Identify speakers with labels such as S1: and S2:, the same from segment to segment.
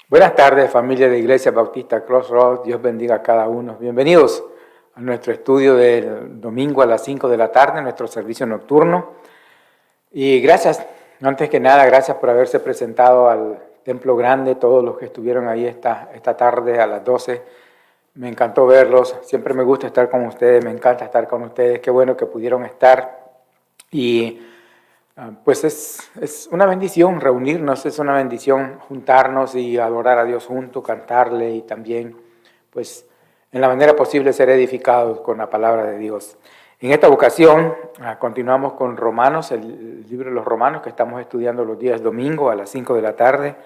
S1: Buenas tardes, familia de Iglesia Bautista Crossroads. Dios bendiga a cada uno. Bienvenidos a nuestro estudio del domingo a las 5 de la tarde, nuestro servicio nocturno. Y gracias, antes que nada, gracias por haberse presentado al Templo Grande, todos los que estuvieron ahí esta tarde a las 12. Me encantó verlos, siempre me gusta estar con ustedes, me encanta estar con ustedes. Qué bueno que pudieron estar. Y pues es una bendición reunirnos, es una bendición juntarnos y adorar a Dios juntos, cantarle y también, pues, en la manera posible ser edificados con la palabra de Dios. En esta ocasión continuamos con Romanos, el libro de los Romanos que estamos estudiando los días domingo a las 5 de la tarde.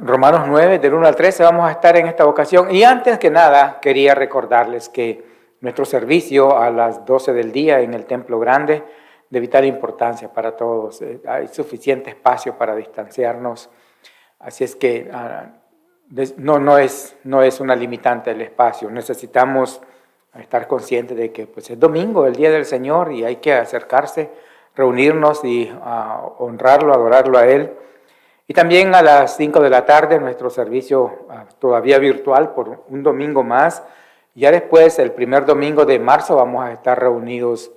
S1: Romanos 9, del 1 al 13 vamos a estar en esta ocasión. Y antes que nada, quería recordarles que nuestro servicio a las 12 del día en el Templo Grande de vital importancia para todos. Hay suficiente espacio para distanciarnos, así es que no es una limitante el espacio. Necesitamos estar conscientes de que pues, es domingo, el día del Señor, y hay que acercarse, reunirnos y honrarlo, adorarlo a Él. Y también a las 5 de la tarde nuestro servicio todavía virtual por un domingo más. Ya después, el primer domingo de marzo, vamos a estar reunidos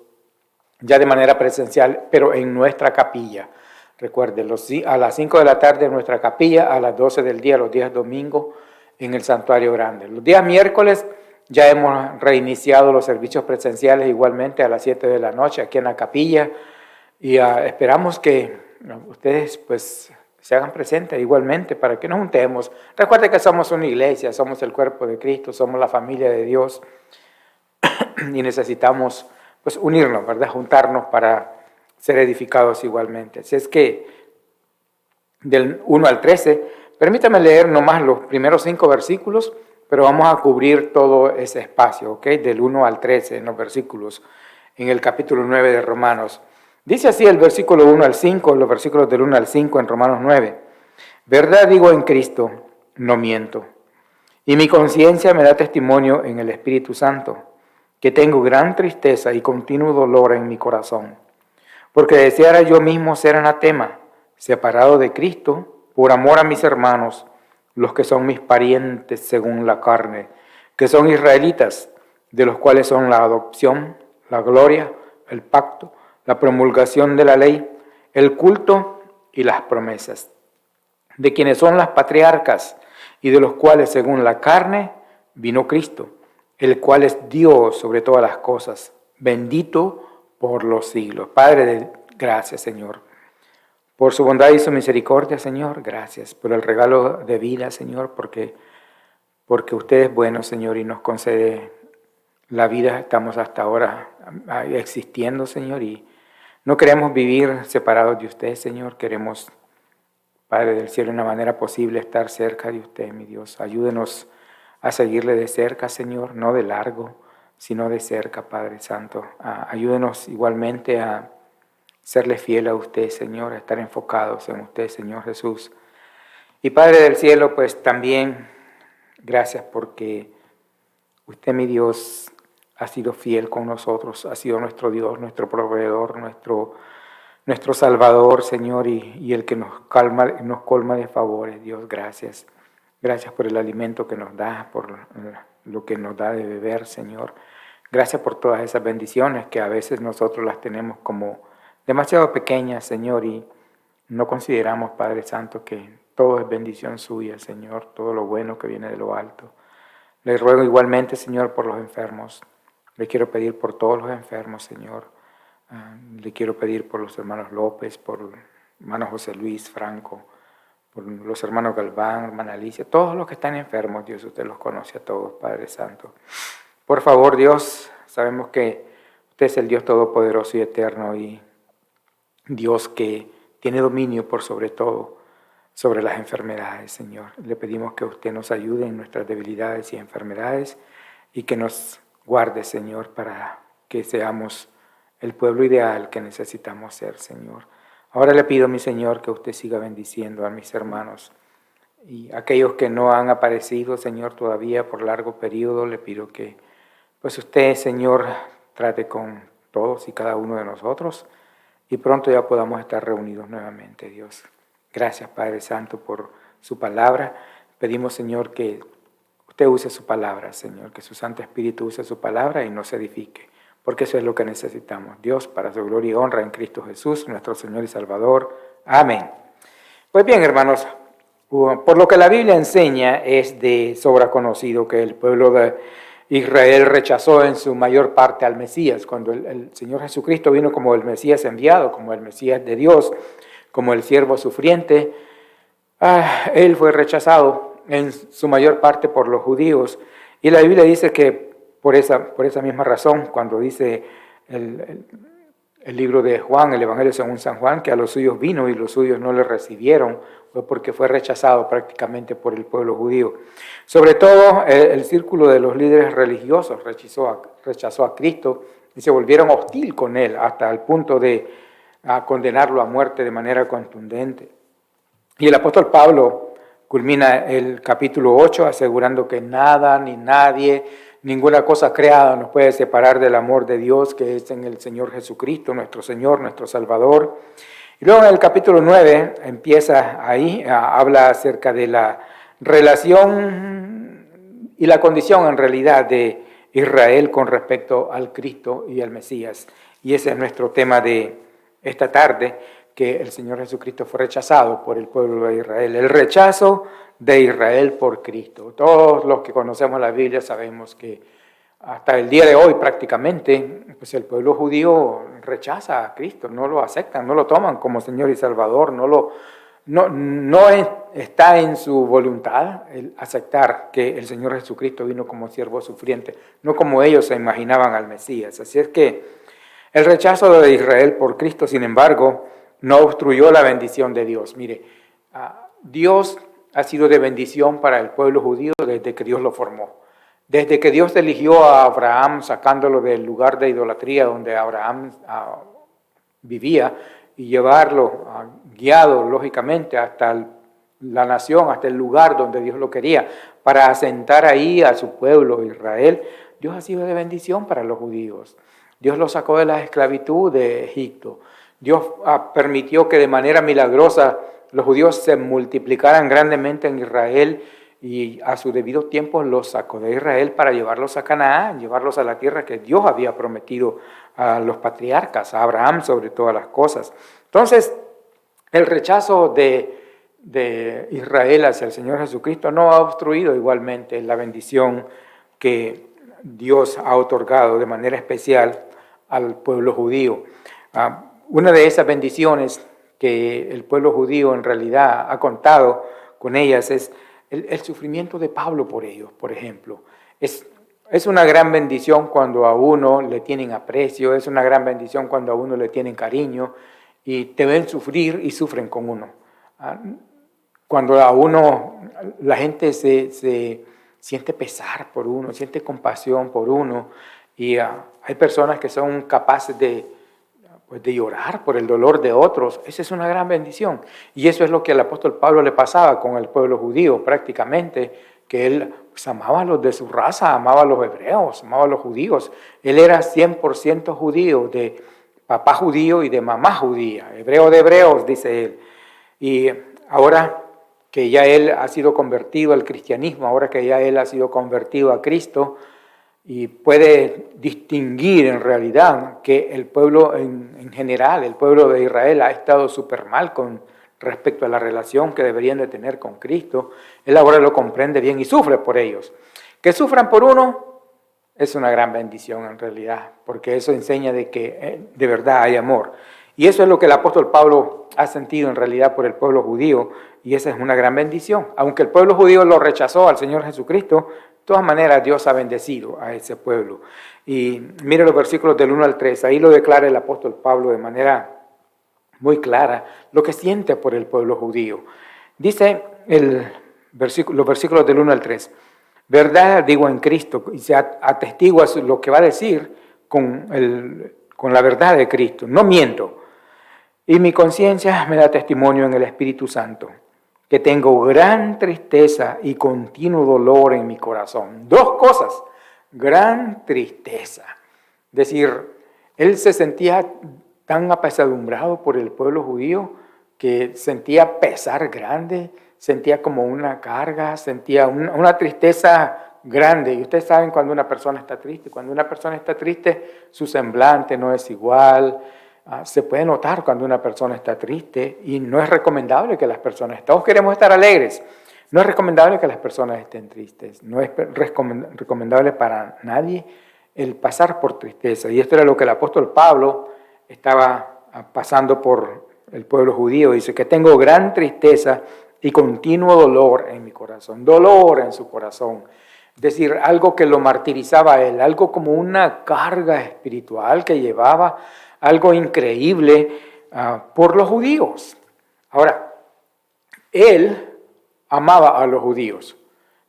S1: ya de manera presencial, pero en nuestra capilla. Recuerden, a las 5 de la tarde en nuestra capilla, a las 12 del día, los días domingos, en el Santuario Grande. Los días miércoles ya hemos reiniciado los servicios presenciales igualmente a las 7 de la noche aquí en la capilla y esperamos que ustedes pues se hagan presentes igualmente para que nos juntemos. Recuerden que somos una iglesia, somos el cuerpo de Cristo, somos la familia de Dios y necesitamos pues unirnos, ¿verdad? Juntarnos para ser edificados igualmente. Así es que del 1 al 13, permítame leer nomás los primeros 5 versículos, pero vamos a cubrir todo ese espacio, ¿ok? Del 1 al 13 en los versículos, en el capítulo 9 de Romanos. Dice así el versículo 1 al 5, los versículos del 1 al 5 en Romanos 9. Verdad digo en Cristo, no miento. Y mi conciencia me da testimonio en el Espíritu Santo, que tengo gran tristeza y continuo dolor en mi corazón, porque deseara yo mismo ser anatema, separado de Cristo, por amor a mis hermanos, los que son mis parientes según la carne, que son israelitas, de los cuales son la adopción, la gloria, el pacto, la promulgación de la ley, el culto y las promesas, de quienes son las patriarcas, y de los cuales según la carne vino Cristo, el cual es Dios sobre todas las cosas, bendito por los siglos. Padre, gracias, Señor, por su bondad y su misericordia, Señor. Gracias por el regalo de vida, Señor, porque usted es bueno, Señor, y nos concede la vida. Estamos hasta ahora existiendo, Señor, y no queremos vivir separados de usted, Señor. Queremos, Padre del cielo, de una manera posible estar cerca de usted, mi Dios. Ayúdenos a seguirle de cerca, Señor, no de largo, sino de cerca, Padre Santo. Ayúdenos igualmente a serle fiel a usted, Señor, a estar enfocados en usted, Señor Jesús. Y Padre del cielo, pues también gracias porque usted, mi Dios, ha sido fiel con nosotros, ha sido nuestro Dios, nuestro proveedor, nuestro Salvador, Señor, y el que nos colma de favores. Dios, gracias. Gracias por el alimento que nos da, por lo que nos da de beber, Señor. Gracias por todas esas bendiciones que a veces nosotros las tenemos como demasiado pequeñas, Señor, y no consideramos, Padre Santo, que todo es bendición suya, Señor, todo lo bueno que viene de lo alto. Le ruego igualmente, Señor, por los enfermos. Le quiero pedir por todos los enfermos, Señor. Le quiero pedir por los hermanos López, por el hermano José Luis Franco, por los hermanos Galván, hermana Alicia, todos los que están enfermos, Dios, usted los conoce a todos, Padre Santo. Por favor, Dios, sabemos que usted es el Dios todopoderoso y eterno y Dios que tiene dominio por sobre todo, sobre las enfermedades, Señor. Le pedimos que usted nos ayude en nuestras debilidades y enfermedades y que nos guarde, Señor, para que seamos el pueblo ideal que necesitamos ser, Señor. Ahora le pido, mi Señor, que usted siga bendiciendo a mis hermanos y aquellos que no han aparecido, Señor, todavía por largo periodo. Le pido que, pues usted, Señor, trate con todos y cada uno de nosotros y pronto ya podamos estar reunidos nuevamente, Dios. Gracias, Padre Santo, por su palabra. Pedimos, Señor, que usted use su palabra, Señor, que su Santo Espíritu use su palabra y nos edifique, porque eso es lo que necesitamos. Dios, para su gloria y honra en Cristo Jesús, nuestro Señor y Salvador. Amén. Pues bien, hermanos, por lo que la Biblia enseña, es de sobra conocido que el pueblo de Israel rechazó en su mayor parte al Mesías. Cuando el Señor Jesucristo vino como el Mesías enviado, como el Mesías de Dios, como el siervo sufriente, él fue rechazado en su mayor parte por los judíos. Y la Biblia dice que por esa misma razón, cuando dice el libro de Juan, el Evangelio según San Juan, que a los suyos vino y los suyos no le recibieron, fue porque fue rechazado prácticamente por el pueblo judío. Sobre todo el círculo de los líderes religiosos rechazó a Cristo y se volvieron hostil con él hasta el punto de condenarlo a muerte de manera contundente. Y el apóstol Pablo culmina el capítulo 8 asegurando que nada ni nadie, ninguna cosa creada nos puede separar del amor de Dios que es en el Señor Jesucristo, nuestro Señor, nuestro Salvador. Y luego en el capítulo 9 empieza ahí, habla acerca de la relación y la condición en realidad de Israel con respecto al Cristo y al Mesías. Y ese es nuestro tema de esta tarde, que el Señor Jesucristo fue rechazado por el pueblo de Israel. El rechazo de Israel por Cristo. Todos los que conocemos la Biblia sabemos que hasta el día de hoy prácticamente pues el pueblo judío rechaza a Cristo, no lo aceptan, no lo toman como Señor y Salvador, no está en su voluntad el aceptar que el Señor Jesucristo vino como siervo sufriente, no como ellos se imaginaban al Mesías. Así es que el rechazo de Israel por Cristo, sin embargo, no obstruyó la bendición de Dios. Mire, Dios ha sido de bendición para el pueblo judío desde que Dios lo formó. Desde que Dios eligió a Abraham sacándolo del lugar de idolatría donde Abraham vivía y llevarlo guiado lógicamente hasta la nación, hasta el lugar donde Dios lo quería, para asentar ahí a su pueblo Israel, Dios ha sido de bendición para los judíos. Dios los sacó de la esclavitud de Egipto. Dios permitió que de manera milagrosa los judíos se multiplicaran grandemente en Israel y a su debido tiempo los sacó de Israel para llevarlos a Canaán, llevarlos a la tierra que Dios había prometido a los patriarcas, a Abraham sobre todas las cosas. Entonces, el rechazo de Israel hacia el Señor Jesucristo no ha obstruido igualmente la bendición que Dios ha otorgado de manera especial al pueblo judío. Una de esas bendiciones que el pueblo judío en realidad ha contado con ellas es el sufrimiento de Pablo por ellos, por ejemplo. Es una gran bendición cuando a uno le tienen aprecio, es una gran bendición cuando a uno le tienen cariño y te ven sufrir y sufren con uno. Cuando a uno, la gente se siente pesar por uno, siente compasión por uno y hay personas que son capaces de llorar por el dolor de otros. Esa es una gran bendición. Y eso es lo que al apóstol Pablo le pasaba con el pueblo judío prácticamente, que él amaba a los de su raza, amaba a los hebreos, amaba a los judíos. Él era 100% judío, de papá judío y de mamá judía, hebreo de hebreos, dice él. Y ahora que ya él ha sido convertido al cristianismo, ahora que ya él ha sido convertido a Cristo, y puede distinguir en realidad que el pueblo en general, el pueblo de Israel ha estado súper mal con respecto a la relación que deberían de tener con Cristo. Él ahora lo comprende bien y sufre por ellos. Que sufran por uno es una gran bendición en realidad, porque eso enseña de que de verdad hay amor. Y eso es lo que el apóstol Pablo ha sentido en realidad por el pueblo judío, y esa es una gran bendición. Aunque el pueblo judío lo rechazó al Señor Jesucristo, de todas maneras, Dios ha bendecido a ese pueblo. Y mire los versículos del 1 al 3, ahí lo declara el apóstol Pablo de manera muy clara, lo que siente por el pueblo judío. Dice los versículos del 1 al 3, verdad digo en Cristo, y se atestigua lo que va a decir con la verdad de Cristo, no miento. Y mi conciencia me da testimonio en el Espíritu Santo, que tengo gran tristeza y continuo dolor en mi corazón. Dos cosas, gran tristeza. Es decir, él se sentía tan apesadumbrado por el pueblo judío que sentía pesar grande, sentía como una carga, sentía una tristeza grande. Y ustedes saben cuando una persona está triste. Cuando una persona está triste, su semblante no es igual. Se puede notar cuando una persona está triste y no es recomendable que las personas, todos queremos estar alegres, no es recomendable que las personas estén tristes, no es recomendable para nadie el pasar por tristeza. Y esto era lo que el apóstol Pablo estaba pasando por el pueblo judío. Dice que tengo gran tristeza y continuo dolor en mi corazón, dolor en su corazón. Es decir, algo que lo martirizaba a él, algo como una carga espiritual que llevaba, algo increíble por los judíos. Ahora, él amaba a los judíos,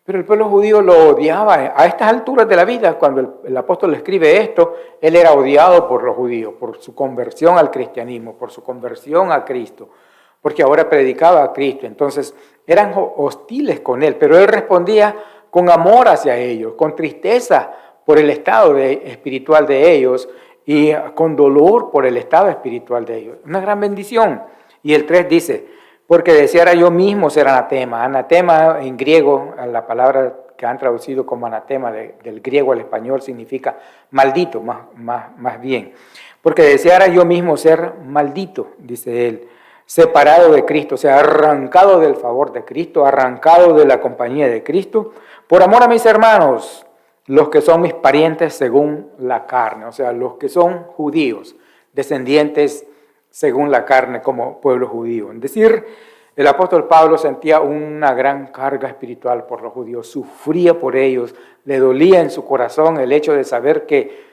S1: pero el pueblo judío lo odiaba. A estas alturas de la vida, cuando el apóstol escribe esto, él era odiado por los judíos, por su conversión al cristianismo, por su conversión a Cristo, porque ahora predicaba a Cristo. Entonces eran hostiles con él, pero él respondía con amor hacia ellos, con tristeza por el estado espiritual de ellos y con dolor por el estado espiritual de ellos. Una gran bendición. Y el 3 dice, porque deseara yo mismo ser anatema. Anatema en griego, la palabra que han traducido como anatema del griego al español significa maldito, más bien. Porque deseara yo mismo ser maldito, dice él, separado de Cristo, o sea, arrancado del favor de Cristo, arrancado de la compañía de Cristo, por amor a mis hermanos, los que son mis parientes según la carne, o sea, los que son judíos, descendientes según la carne como pueblo judío. Es decir, el apóstol Pablo sentía una gran carga espiritual por los judíos, sufría por ellos, le dolía en su corazón el hecho de saber que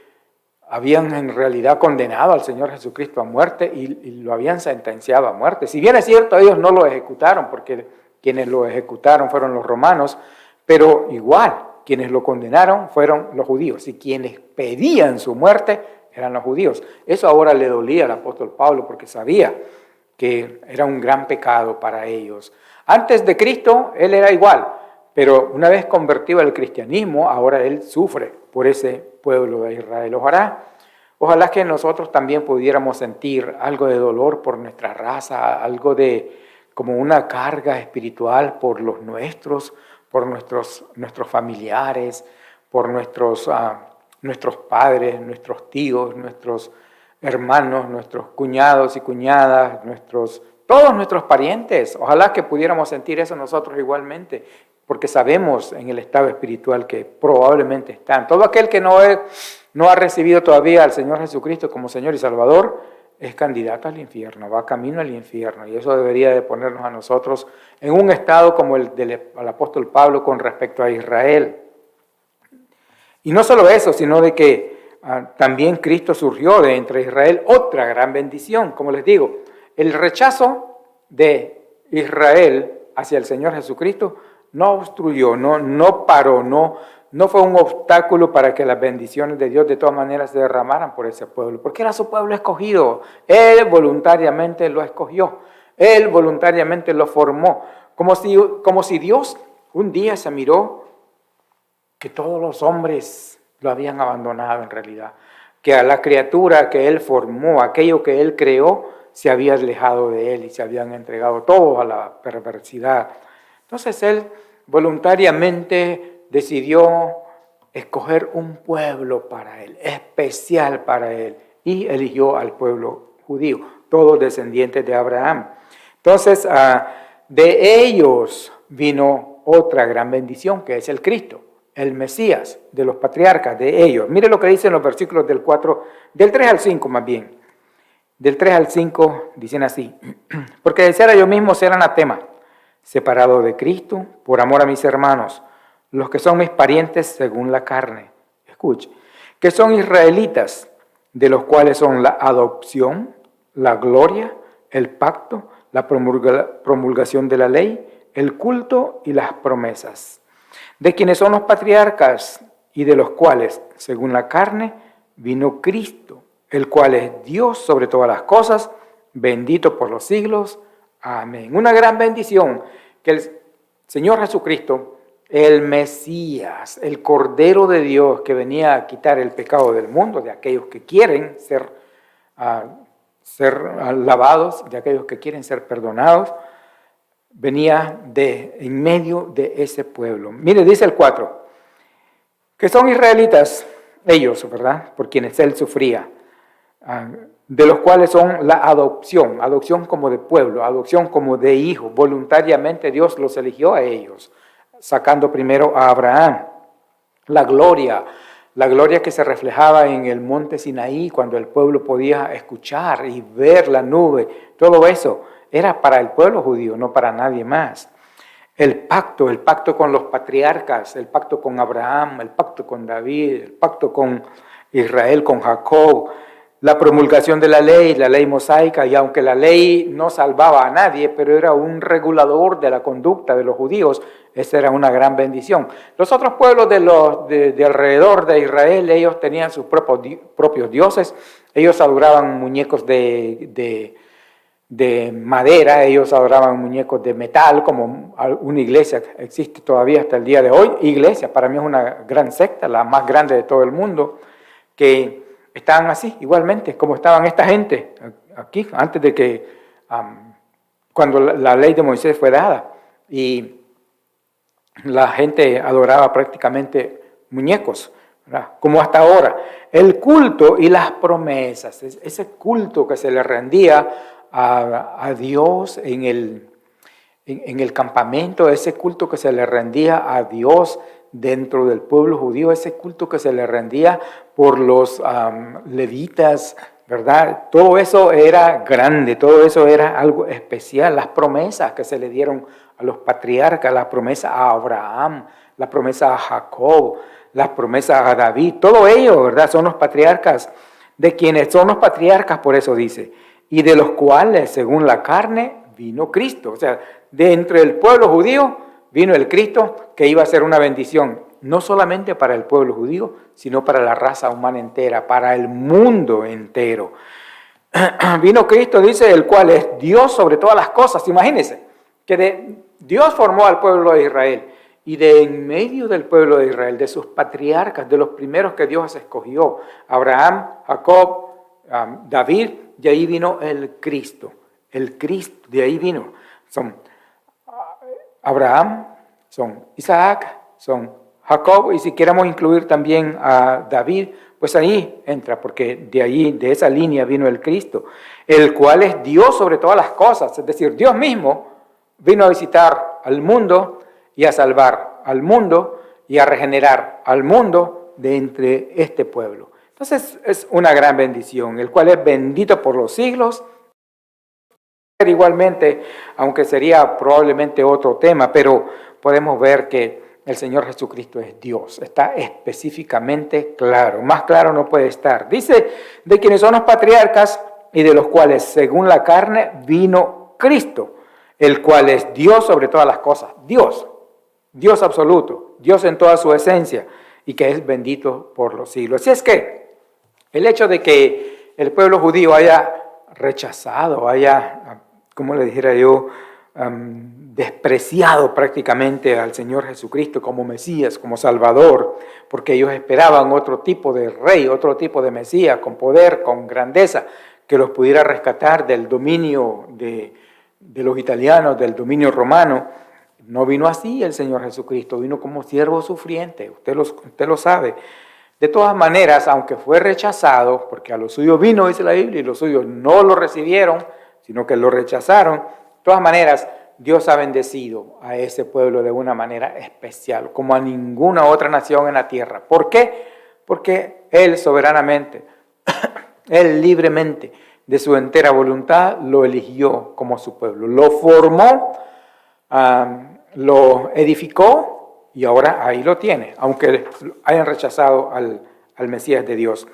S1: habían en realidad condenado al Señor Jesucristo a muerte y lo habían sentenciado a muerte. Si bien es cierto, ellos no lo ejecutaron, porque quienes lo ejecutaron fueron los romanos, pero igual, quienes lo condenaron fueron los judíos, y quienes pedían su muerte eran los judíos. Eso ahora le dolía al apóstol Pablo, porque sabía que era un gran pecado para ellos. Antes de Cristo, él era igual, pero una vez convertido al cristianismo, ahora él sufre por ese pueblo de Israel. Ojalá que nosotros también pudiéramos sentir algo de dolor por nuestra raza, algo de como una carga espiritual por los nuestros, por nuestros familiares, por nuestros padres, nuestros tíos, nuestros hermanos, nuestros cuñados y cuñadas, todos nuestros parientes. Ojalá que pudiéramos sentir eso nosotros igualmente, porque sabemos en el estado espiritual que probablemente están. Todo aquel que no ha recibido todavía al Señor Jesucristo como Señor y Salvador es candidato al infierno, va camino al infierno, y eso debería de ponernos a nosotros en un estado como el del apóstol Pablo con respecto a Israel. Y no solo eso, sino de que también Cristo surgió de entre Israel, otra gran bendición. Como les digo, el rechazo de Israel hacia el Señor Jesucristo no obstruyó, no paró, no fue un obstáculo para que las bendiciones de Dios de todas maneras se derramaran por ese pueblo, porque era su pueblo escogido. Él voluntariamente lo escogió, Él voluntariamente lo formó, como si Dios un día se miró que todos los hombres lo habían abandonado en realidad, que a la criatura que Él formó, aquello que Él creó, se había alejado de Él y se habían entregado todos a la perversidad. Entonces Él voluntariamente decidió escoger un pueblo para Él, especial para Él, y eligió al pueblo judío, todos descendientes de Abraham. Entonces, de ellos vino otra gran bendición, que es el Cristo, el Mesías de los patriarcas, de ellos. Mire lo que dicen los versículos del 3 al 5 más bien. Del 3 al 5 dicen así: porque deseara yo mismo ser anatema, separado de Cristo, por amor a mis hermanos, los que son mis parientes según la carne. Escuche, que son israelitas, de los cuales son la adopción, la gloria, el pacto, la promulgación de la ley, el culto y las promesas, de quienes son los patriarcas y de los cuales, según la carne, vino Cristo, el cual es Dios sobre todas las cosas, bendito por los siglos. Amén. Una gran bendición que el Señor Jesucristo, el Mesías, el Cordero de Dios que venía a quitar el pecado del mundo, de aquellos que quieren ser lavados, de aquellos que quieren ser perdonados, venía de en medio de ese pueblo. Mire, dice el 4, que son israelitas, ellos, ¿verdad? Por quienes él sufría, de los cuales son la adopción como de pueblo, adopción como de hijo. Voluntariamente Dios los eligió a ellos, sacando primero a Abraham. La gloria que se reflejaba en el monte Sinaí, cuando el pueblo podía escuchar y ver la nube, todo eso era para el pueblo judío, no para nadie más. El pacto con los patriarcas, el pacto con Abraham, el pacto con David, el pacto con Israel, con Jacob, la promulgación de la ley mosaica, y aunque la ley no salvaba a nadie, pero era un regulador de la conducta de los judíos, esa era una gran bendición. Los otros pueblos de alrededor de Israel, ellos tenían sus propios dioses, ellos adoraban muñecos de madera, ellos adoraban muñecos de metal, como una iglesia existe todavía hasta el día de hoy. Iglesia, para mí es una gran secta, la más grande de todo el mundo, que estaban así, igualmente, como estaban esta gente aquí, antes de que, cuando la ley de Moisés fue dada, y la gente adoraba prácticamente muñecos, ¿verdad? Como hasta ahora. El culto y las promesas, ese culto que se le rendía a Dios en el campamento, ese culto que se le rendía a Dios dentro del pueblo judío, ese culto que se le rendía por los levitas, ¿verdad? Todo eso era grande, todo eso era algo especial. Las promesas que se le dieron a los patriarcas, las promesas a Abraham, las promesas a Jacob, las promesas a David, todo ello, ¿verdad? Son los patriarcas, de quienes son los patriarcas, por eso dice, y de los cuales, según la carne, vino Cristo. O sea, de entre el pueblo judío vino el Cristo que iba a ser una bendición, no solamente para el pueblo judío, sino para la raza humana entera, para el mundo entero. Vino Cristo, dice, el cual es Dios sobre todas las cosas. Imagínense que Dios formó al pueblo de Israel, y de en medio del pueblo de Israel, de sus patriarcas, de los primeros que Dios escogió, Abraham, Jacob, David, de ahí vino el Cristo, de ahí vino. Son Abraham, son Isaac, son Jacob, y si queremos incluir también a David, pues ahí entra, porque de ahí, de esa línea vino el Cristo, el cual es Dios sobre todas las cosas, es decir, Dios mismo vino a visitar al mundo y a salvar al mundo y a regenerar al mundo de entre este pueblo. Entonces es una gran bendición, el cual es bendito por los siglos. Igualmente, aunque sería probablemente otro tema, pero podemos ver que el Señor Jesucristo es Dios, está específicamente claro, más claro no puede estar. Dice, de quienes son los patriarcas y de los cuales según la carne vino Cristo, el cual es Dios sobre todas las cosas, Dios absoluto, Dios en toda su esencia, y que es bendito por los siglos. Así es que el hecho de que el pueblo judío haya rechazado, como le dijera yo, despreciado prácticamente al Señor Jesucristo como Mesías, como Salvador, porque ellos esperaban otro tipo de rey, otro tipo de Mesías, con poder, con grandeza, que los pudiera rescatar del dominio de los italianos, del dominio romano. No vino así el Señor Jesucristo, vino como siervo sufriente, usted lo sabe. De todas maneras, aunque fue rechazado, porque a los suyos vino, dice la Biblia, y los suyos no lo recibieron, sino que lo rechazaron, de todas maneras, Dios ha bendecido a ese pueblo de una manera especial, como a ninguna otra nación en la tierra. ¿Por qué? Porque Él soberanamente, Él libremente, de su entera voluntad, lo eligió como su pueblo. Lo formó, lo edificó y ahora ahí lo tiene, aunque hayan rechazado al Mesías de Dios.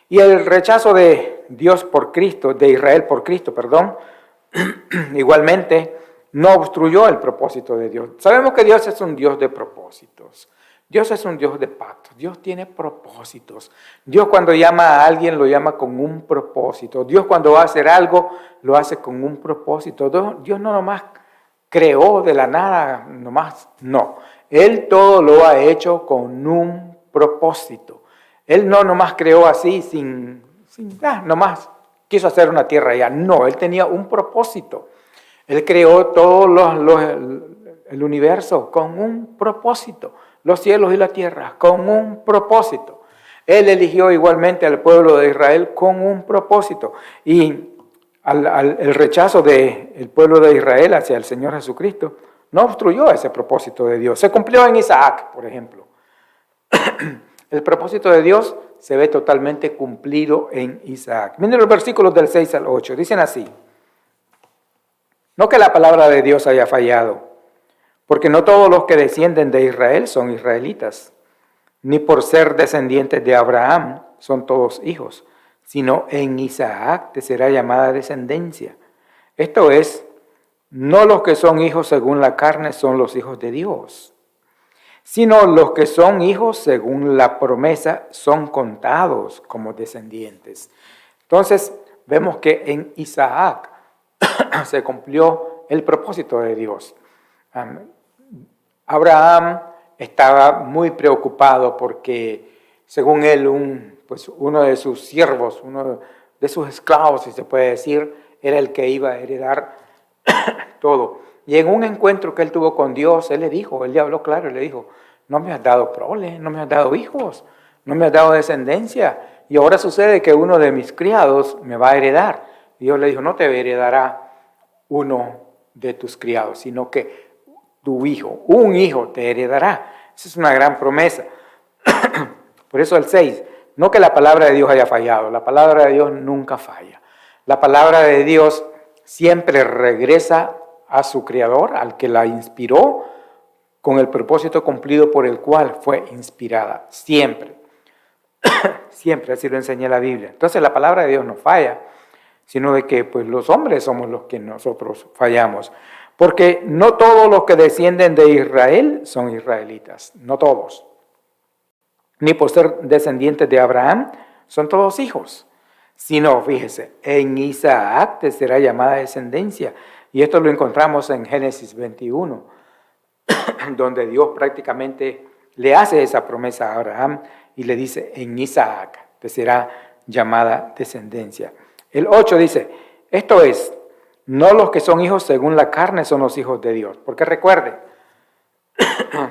S1: Y el rechazo de Dios por Cristo, de Israel por Cristo, igualmente no obstruyó el propósito de Dios. Sabemos que Dios es un Dios de propósitos. Dios es un Dios de pactos. Dios tiene propósitos. Dios cuando llama a alguien lo llama con un propósito. Dios cuando va a hacer algo lo hace con un propósito. Dios no nomás creó de la nada, no. Él todo lo ha hecho con un propósito. Él no nomás creó así nomás quiso hacer una tierra allá. No, Él tenía un propósito. Él creó todo el universo con un propósito, los cielos y la tierra con un propósito. Él eligió igualmente al pueblo de Israel con un propósito. Y el rechazo del pueblo de Israel hacia el Señor Jesucristo no obstruyó ese propósito de Dios. Se cumplió en Isaac, por ejemplo. El propósito de Dios se ve totalmente cumplido en Isaac. Miren los versículos del 6 al 8. Dicen así: no que la palabra de Dios haya fallado, porque no todos los que descienden de Israel son israelitas, ni por ser descendientes de Abraham son todos hijos, sino en Isaac te será llamada descendencia. Esto es, no los que son hijos según la carne son los hijos de Dios, sino los que son hijos según la promesa son contados como descendientes. Entonces, vemos que en Isaac se cumplió el propósito de Dios. Abraham estaba muy preocupado porque, según él, uno de sus siervos, uno de sus esclavos, si se puede decir, era el que iba a heredar todo. Y en un encuentro que él tuvo con Dios, él le habló claro y le dijo: no me has dado prole, no me has dado hijos, no me has dado descendencia, y ahora sucede que uno de mis criados me va a heredar. Y Dios le dijo: no te heredará uno de tus criados, sino que tu hijo, un hijo te heredará. Esa es una gran promesa. Por eso el 6, no que la palabra de Dios haya fallado, la palabra de Dios nunca falla. La palabra de Dios siempre regresa a su creador, al que la inspiró, con el propósito cumplido por el cual fue inspirada. Siempre. Siempre, así lo enseña la Biblia. Entonces la palabra de Dios no falla, sino de que pues, los hombres somos los que nosotros fallamos. Porque no todos los que descienden de Israel son israelitas, no todos. Ni por ser descendientes de Abraham son todos hijos. Sino, fíjese, en Isaac te será llamada descendencia. Y esto lo encontramos en Génesis 21, donde Dios prácticamente le hace esa promesa a Abraham y le dice: en Isaac te será llamada descendencia. El 8 dice: esto es, no los que son hijos según la carne son los hijos de Dios. Porque recuerde,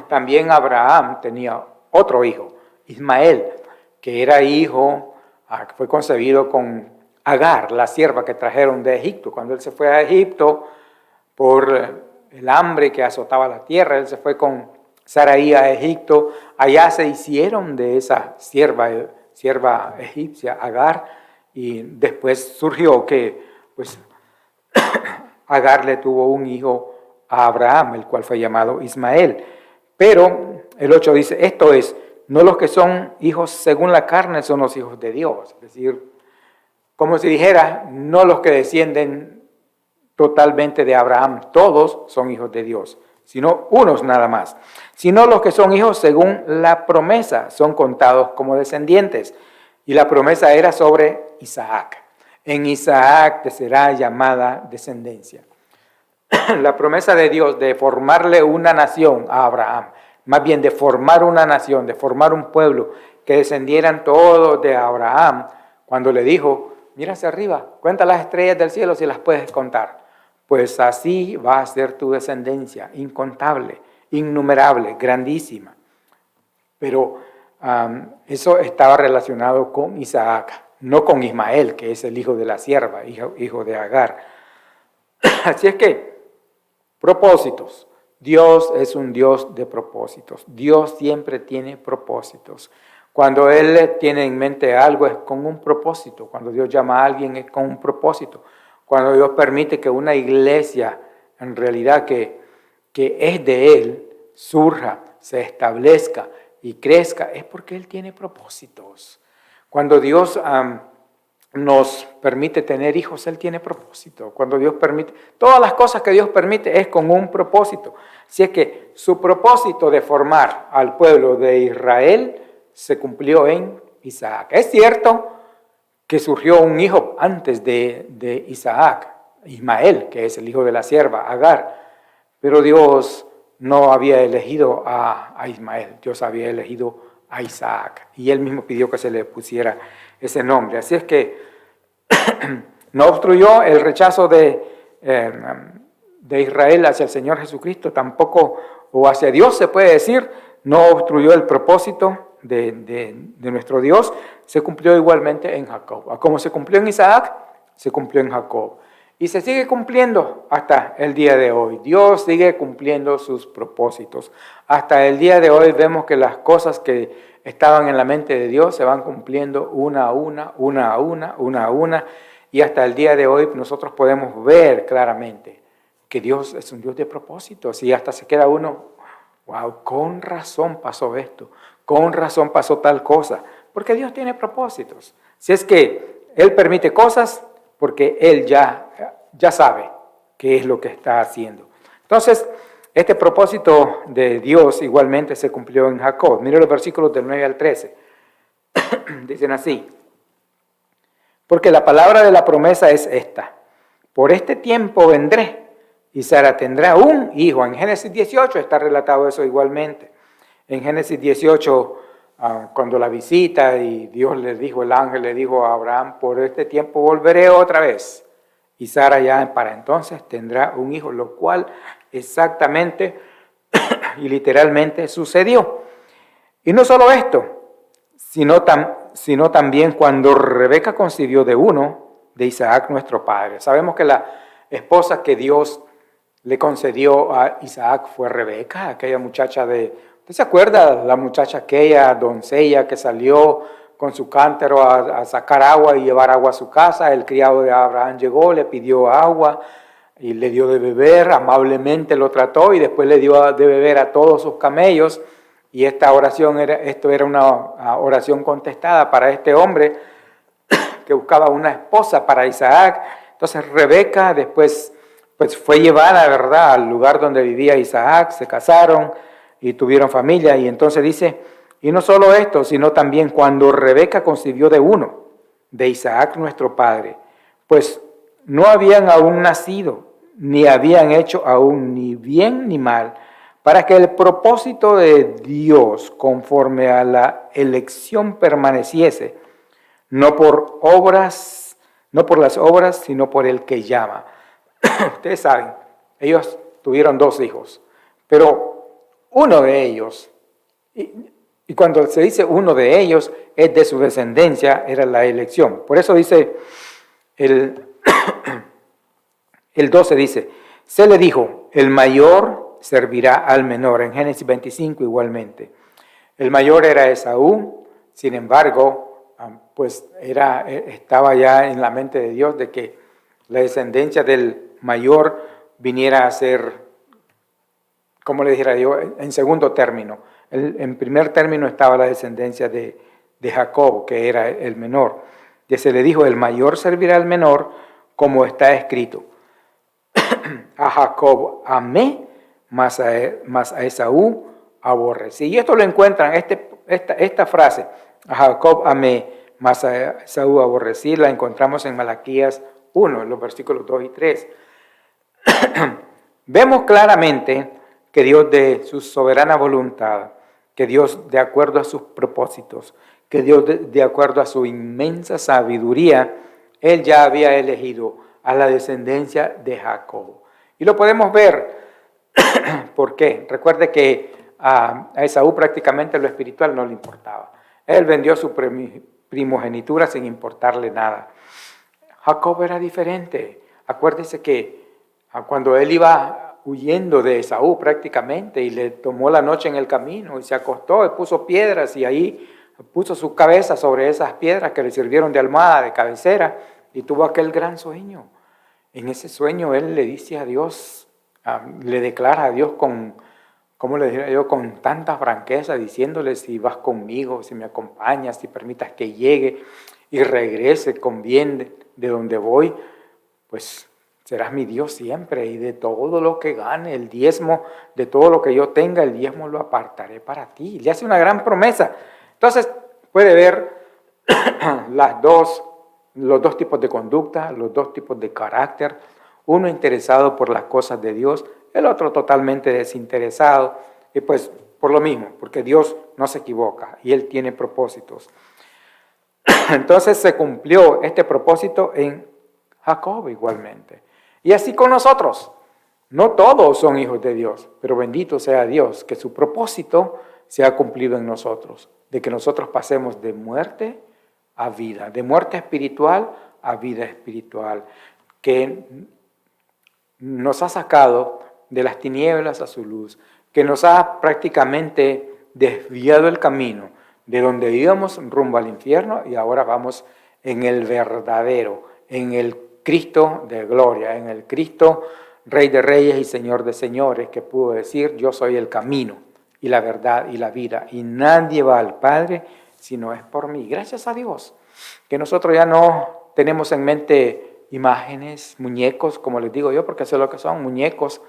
S1: también Abraham tenía otro hijo, Ismael, que era hijo, que fue concebido con Agar, la sierva que trajeron de Egipto. Cuando él se fue a Egipto por el hambre que azotaba la tierra, él se fue con Sarai a Egipto. Allá se hicieron de esa sierva egipcia, Agar, y después surgió que pues Agar le tuvo un hijo a Abraham, el cual fue llamado Ismael. Pero el 8 dice: esto es, no los que son hijos según la carne son los hijos de Dios. Es decir, como si dijera, no los que descienden totalmente de Abraham, todos son hijos de Dios, sino unos nada más. Sino los que son hijos según la promesa son contados como descendientes. Y la promesa era sobre Isaac. En Isaac te será llamada descendencia. La promesa de Dios de formarle una nación a Abraham, más bien de formar una nación, de formar un pueblo, que descendieran todos de Abraham, cuando le dijo: mira hacia arriba, cuenta las estrellas del cielo si las puedes contar. Pues así va a ser tu descendencia, incontable, innumerable, grandísima. Pero eso estaba relacionado con Isaac, no con Ismael, que es el hijo de la sierva, hijo de Agar. Así es que, propósitos. Dios es un Dios de propósitos. Dios siempre tiene propósitos. Cuando Él tiene en mente algo es con un propósito. Cuando Dios llama a alguien es con un propósito. Cuando Dios permite que una iglesia, en realidad que es de Él, surja, se establezca y crezca, es porque Él tiene propósitos. Cuando Dios nos permite tener hijos, Él tiene propósito. Cuando Dios permite, todas las cosas que Dios permite es con un propósito. Así es que su propósito de formar al pueblo de Israel se cumplió en Isaac. Es cierto que surgió un hijo antes de Isaac, Ismael, que es el hijo de la sierva, Agar, pero Dios no había elegido a Ismael, Dios había elegido a Isaac, y Él mismo pidió que se le pusiera ese nombre. Así es que no obstruyó el rechazo de Israel hacia el Señor Jesucristo, tampoco, o hacia Dios se puede decir, no obstruyó el propósito de nuestro Dios, se cumplió igualmente en Jacob. Como se cumplió en Isaac, se cumplió en Jacob. Y se sigue cumpliendo hasta el día de hoy. Dios sigue cumpliendo sus propósitos. Hasta el día de hoy vemos que las cosas que estaban en la mente de Dios se van cumpliendo una a una. Y hasta el día de hoy nosotros podemos ver claramente que Dios es un Dios de propósitos. Y hasta se queda uno, wow, con razón pasó esto. Con razón pasó tal cosa. Porque Dios tiene propósitos. Si es que Él permite cosas, porque Él ya sabe qué es lo que está haciendo. Entonces, este propósito de Dios igualmente se cumplió en Jacob. Mire los versículos del 9 al 13. Dicen así: porque la palabra de la promesa es esta: por este tiempo vendré y Sara tendrá un hijo. En Génesis 18 está relatado eso igualmente. En Génesis 18, cuando la visita y Dios le dijo, el ángel le dijo a Abraham, por este tiempo volveré otra vez. Y Sara ya para entonces tendrá un hijo, lo cual exactamente y literalmente sucedió. Y no solo esto, sino también cuando Rebeca concibió de uno, de Isaac nuestro padre. Sabemos que la esposa que Dios le concedió a Isaac fue Rebeca, aquella muchacha ¿usted se acuerda? La muchacha aquella, doncella que salió con su cántaro a sacar agua y llevar agua a su casa. El criado de Abraham llegó, le pidió agua y le dio de beber, amablemente lo trató y después le dio de beber a todos sus camellos. Y esto era una oración contestada para este hombre que buscaba una esposa para Isaac. Entonces Rebeca después pues fue llevada, ¿verdad?, al lugar donde vivía Isaac, se casaron y tuvieron familia. Y entonces dice, y no solo esto, sino también cuando Rebeca concibió de uno, de Isaac nuestro padre, pues no habían aún nacido, ni habían hecho aún ni bien ni mal, para que el propósito de Dios conforme a la elección permaneciese, no por las obras, sino por el que llama. Ustedes saben, ellos tuvieron 2 hijos, pero uno de ellos, y cuando se dice uno de ellos, es de su descendencia, era la elección. Por eso dice el 12, dice, se le dijo, el mayor servirá al menor. En Génesis 25 igualmente. El mayor era Esaú, sin embargo, pues estaba ya en la mente de Dios de que la descendencia del mayor viniera a ser, como le dijera yo, en segundo término. En primer término estaba la descendencia de Jacob, que era el menor. Y se le dijo, el mayor servirá al menor, como está escrito. A Jacob amé, mas a Esaú aborrecí. Y esto lo encuentran, esta frase, a Jacob amé, mas a Esaú aborrecí, la encontramos en Malaquías 1, en los versículos 2 y 3. Vemos claramente que Dios de su soberana voluntad, que Dios de acuerdo a sus propósitos, que Dios de acuerdo a su inmensa sabiduría, Él ya había elegido a la descendencia de Jacob. Y lo podemos ver. ¿Por qué? Recuerde que a Esaú prácticamente lo espiritual no le importaba. Él vendió su primogenitura sin importarle nada. Jacob era diferente. Acuérdese que cuando él iba huyendo de Esaú prácticamente y le tomó la noche en el camino y se acostó y puso piedras y ahí puso su cabeza sobre esas piedras que le sirvieron de almohada, de cabecera, y tuvo aquel gran sueño. En ese sueño él le dice a Dios, le declara a Dios ¿cómo le diría yo? Con tanta franqueza, diciéndole, si vas conmigo, si me acompañas, si permitas que llegue y regrese con bien de donde voy, pues serás mi Dios siempre, y de todo lo que gane, el diezmo, de todo lo que yo tenga, el diezmo lo apartaré para ti. Le hace una gran promesa. Entonces puede ver los dos tipos de conducta, los dos tipos de carácter, uno interesado por las cosas de Dios, el otro totalmente desinteresado, y pues por lo mismo, porque Dios no se equivoca y Él tiene propósitos. Entonces se cumplió este propósito en Jacob igualmente. Y así con nosotros. No todos son hijos de Dios, pero bendito sea Dios, que su propósito se ha cumplido en nosotros, de que nosotros pasemos de muerte a vida, de muerte espiritual a vida espiritual, que nos ha sacado de las tinieblas a su luz, que nos ha prácticamente desviado el camino de donde íbamos rumbo al infierno y ahora vamos en el verdadero, en el Cristo de gloria, en el Cristo Rey de reyes y Señor de señores, que pudo decir: yo soy el camino y la verdad y la vida, y nadie va al Padre si no es por mí. Gracias a Dios que nosotros ya no tenemos en mente imágenes, muñecos, como les digo yo, porque eso es lo que son, muñecos.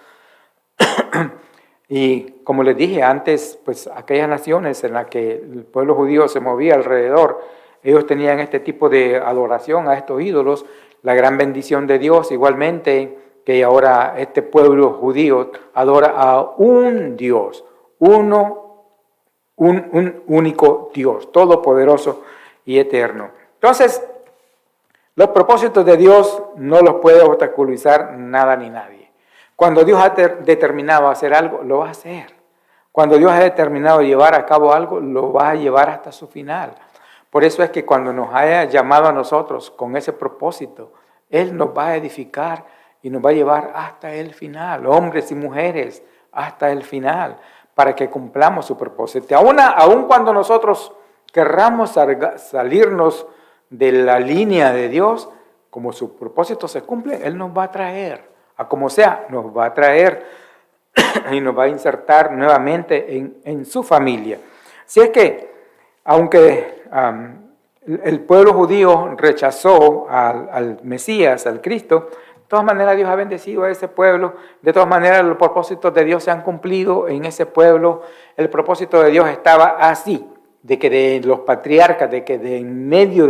S1: Y como les dije antes, pues aquellas naciones en las que el pueblo judío se movía alrededor, ellos tenían este tipo de adoración a estos ídolos. La gran bendición de Dios igualmente, que ahora este pueblo judío adora a un Dios, un único Dios, todopoderoso y eterno. Entonces, los propósitos de Dios no los puede obstaculizar nada ni nadie. Cuando Dios ha determinado hacer algo, lo va a hacer. Cuando Dios ha determinado llevar a cabo algo, lo va a llevar hasta su final. Por eso es que cuando nos haya llamado a nosotros con ese propósito, Él nos va a edificar y nos va a llevar hasta el final, hombres y mujeres, hasta el final, para que cumplamos su propósito. Aún cuando nosotros querramos salirnos de la línea de Dios, como su propósito se cumple, Él nos va a traer, a como sea, nos va a traer y nos va a insertar nuevamente en su familia. Si es que, aunque el pueblo judío rechazó al Mesías, al Cristo, de todas maneras Dios ha bendecido a ese pueblo, de todas maneras los propósitos de Dios se han cumplido en ese pueblo. El propósito de Dios estaba así, de que de los patriarcas, de que de en medio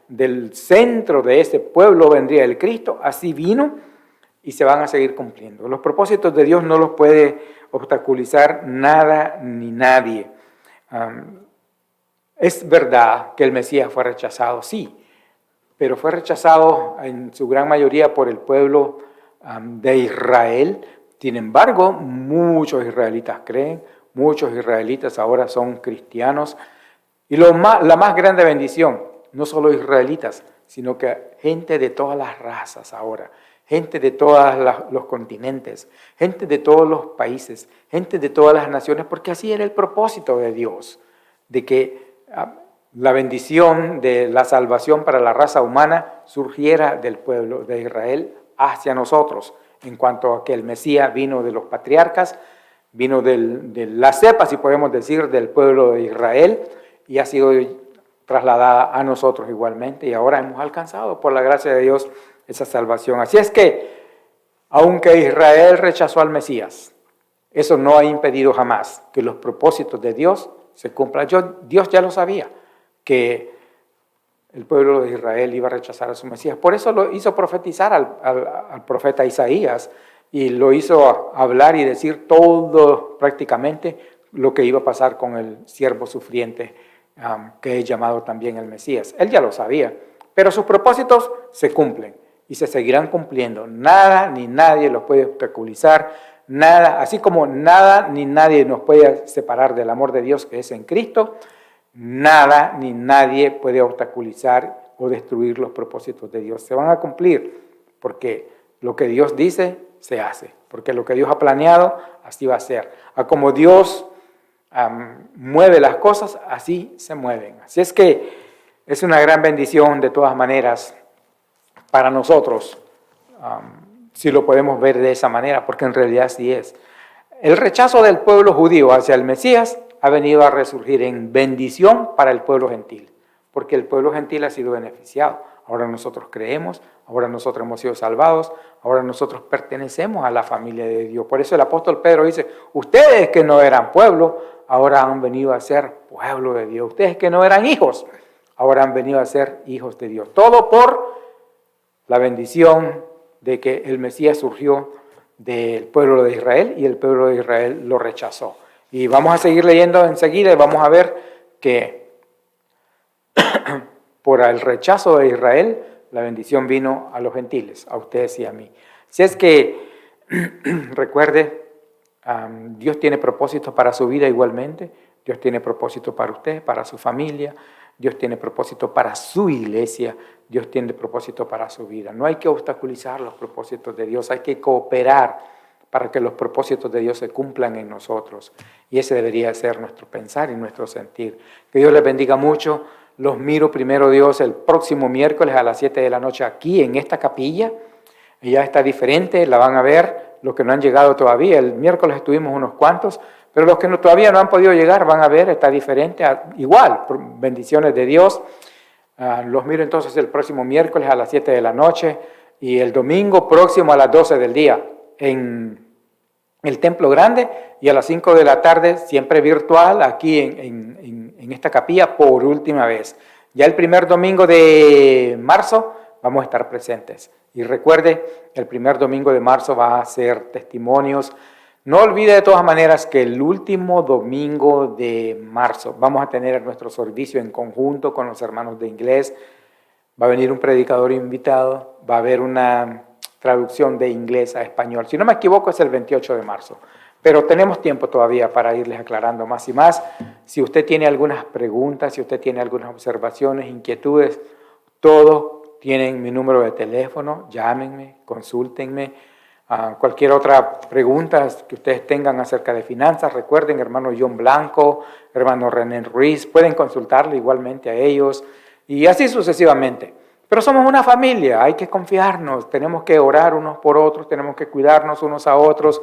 S1: del centro de ese pueblo vendría el Cristo, así vino y se van a seguir cumpliendo. Los propósitos de Dios no los puede obstaculizar nada ni nadie. Es verdad que el Mesías fue rechazado, sí, pero fue rechazado en su gran mayoría por el pueblo de Israel. Sin embargo, muchos israelitas creen, muchos israelitas ahora son cristianos. Y la más grande bendición, no solo israelitas, sino que gente de todas las razas ahora, gente de todos los continentes, gente de todos los países, gente de todas las naciones, porque así era el propósito de Dios, de que la bendición de la salvación para la raza humana surgiera del pueblo de Israel hacia nosotros, en cuanto a que el Mesías vino de los patriarcas, vino de la cepa, si podemos decir, del pueblo de Israel, y ha sido trasladada a nosotros igualmente, y ahora hemos alcanzado, por la gracia de Dios, esa salvación. Así es que, aunque Israel rechazó al Mesías, eso no ha impedido jamás que los propósitos de Dios se cumplan. Dios ya lo sabía, que el pueblo de Israel iba a rechazar a su Mesías. Por eso lo hizo profetizar al profeta Isaías, y lo hizo hablar y decir todo prácticamente lo que iba a pasar con el siervo sufriente, que es llamado también el Mesías. Él ya lo sabía, pero sus propósitos se cumplen y se seguirán cumpliendo. Nada ni nadie los puede obstaculizar, nada, así como nada ni nadie nos puede separar del amor de Dios que es en Cristo. Nada ni nadie puede obstaculizar o destruir los propósitos de Dios. Se van a cumplir porque lo que Dios dice se hace, porque lo que Dios ha planeado así va a ser. A como Dios mueve las cosas, así se mueven. Así es que es una gran bendición de todas maneras para nosotros, si lo podemos ver de esa manera, porque en realidad así es. El rechazo del pueblo judío hacia el Mesías ha venido a resurgir en bendición para el pueblo gentil, porque el pueblo gentil ha sido beneficiado. Ahora nosotros creemos, ahora nosotros hemos sido salvados, ahora nosotros pertenecemos a la familia de Dios. Por eso el apóstol Pedro dice: ustedes que no eran pueblo, ahora han venido a ser pueblo de Dios. Ustedes que no eran hijos, ahora han venido a ser hijos de Dios. Todo por la bendición de que el Mesías surgió del pueblo de Israel y el pueblo de Israel lo rechazó. Y vamos a seguir leyendo enseguida y vamos a ver que por el rechazo de Israel, la bendición vino a los gentiles, a ustedes y a mí. Si es que Recuerde, Dios tiene propósitos para su vida igualmente. Dios tiene propósito para usted, para su familia. Dios tiene propósito para su iglesia. Dios tiene propósito para su vida. No hay que obstaculizar los propósitos de Dios. Hay que cooperar para que los propósitos de Dios se cumplan en nosotros. Y ese debería ser nuestro pensar y nuestro sentir. Que Dios les bendiga mucho. Los miro primero Dios el próximo miércoles a las 7 de la noche aquí en esta capilla. Ya está diferente, la van a ver los que no han llegado todavía. El miércoles estuvimos unos cuantos, pero los que todavía no han podido llegar van a ver, está diferente. Igual, bendiciones de Dios. Los miro entonces el próximo miércoles a las 7 de la noche y el domingo próximo a las 12 del día en el Templo Grande y a las 5 de la tarde, siempre virtual, aquí en esta capilla por última vez. Ya el primer domingo de marzo vamos a estar presentes. Y recuerde, el primer domingo de marzo va a ser testimonios. No olvide de todas maneras que el último domingo de marzo vamos a tener nuestro servicio en conjunto con los hermanos de inglés. Va a venir un predicador invitado, va a haber una traducción de inglés a español. Si no me equivoco, es el 28 de marzo. Pero tenemos tiempo todavía para irles aclarando más y más. Si usted tiene algunas preguntas, si usted tiene algunas observaciones, inquietudes, todos tienen mi número de teléfono, llámenme, consúltenme. Cualquier otra pregunta que ustedes tengan acerca de finanzas, recuerden, hermano John Blanco, hermano René Ruiz, pueden consultarle igualmente a ellos y así sucesivamente. Pero somos una familia, hay que confiarnos, tenemos que orar unos por otros, tenemos que cuidarnos unos a otros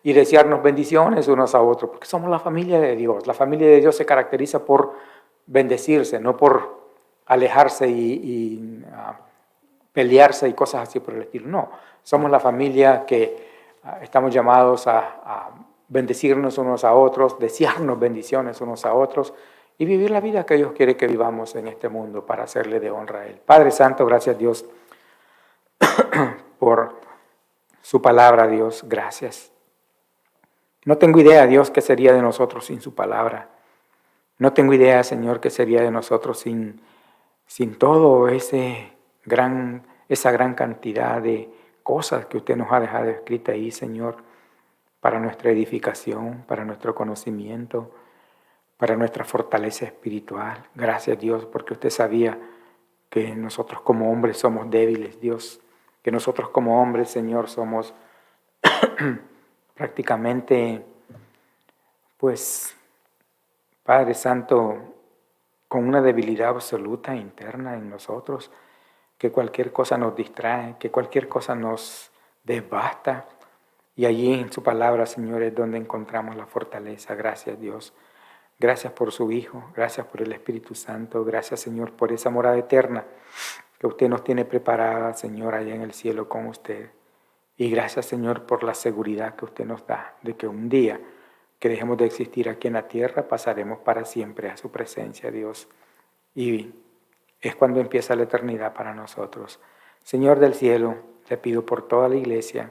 S1: y desearnos bendiciones unos a otros, porque somos la familia de Dios. La familia de Dios se caracteriza por bendecirse, no por alejarse y pelearse y cosas así por el estilo. No, somos la familia que estamos llamados a bendecirnos unos a otros, desearnos bendiciones unos a otros y vivir la vida que Dios quiere que vivamos en este mundo para hacerle de honra a Él. Padre Santo, gracias Dios por su palabra, Dios, gracias. No tengo idea, Dios, qué sería de nosotros sin su palabra. No tengo idea, Señor, qué sería de nosotros sin todo esa gran cantidad de cosas que usted nos ha dejado escritas ahí, Señor, para nuestra edificación, para nuestro conocimiento, para nuestra fortaleza espiritual. Gracias, Dios, porque usted sabía que nosotros como hombres somos débiles, Dios, que nosotros como hombres, Señor, somos prácticamente, pues, Padre Santo, con una debilidad absoluta interna en nosotros, que cualquier cosa nos distrae, que cualquier cosa nos devasta. Y allí en su palabra, Señor, es donde encontramos la fortaleza. Gracias, Dios. Gracias por su Hijo, gracias por el Espíritu Santo, gracias, Señor, por esa morada eterna que usted nos tiene preparada, Señor, allá en el cielo con usted. Y gracias, Señor, por la seguridad que usted nos da de que un día que dejemos de existir aquí en la tierra, pasaremos para siempre a su presencia, Dios. Y es cuando empieza la eternidad para nosotros. Señor del cielo, le pido por toda la iglesia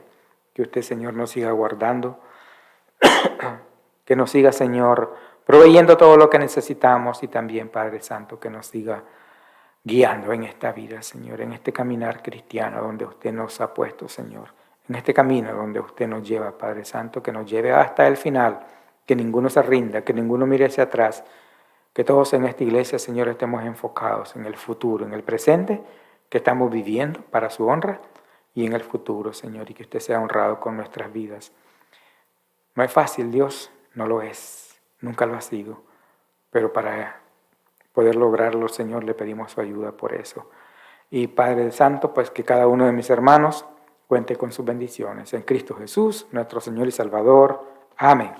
S1: que usted, Señor, nos siga guardando, que nos siga, Señor, proveyendo todo lo que necesitamos y también, Padre Santo, que nos siga guiando en esta vida, Señor, en este caminar cristiano donde usted nos ha puesto, Señor, en este camino donde usted nos lleva, Padre Santo, que nos lleve hasta el final, que ninguno se rinda, que ninguno mire hacia atrás, que todos en esta iglesia, Señor, estemos enfocados en el futuro, en el presente que estamos viviendo para su honra y en el futuro, Señor, y que usted sea honrado con nuestras vidas. No es fácil, Dios, no lo es, nunca lo ha sido, pero para poder lograrlo, Señor, le pedimos su ayuda por eso. Y Padre Santo, pues que cada uno de mis hermanos cuente con sus bendiciones. En Cristo Jesús, nuestro Señor y Salvador. Amén.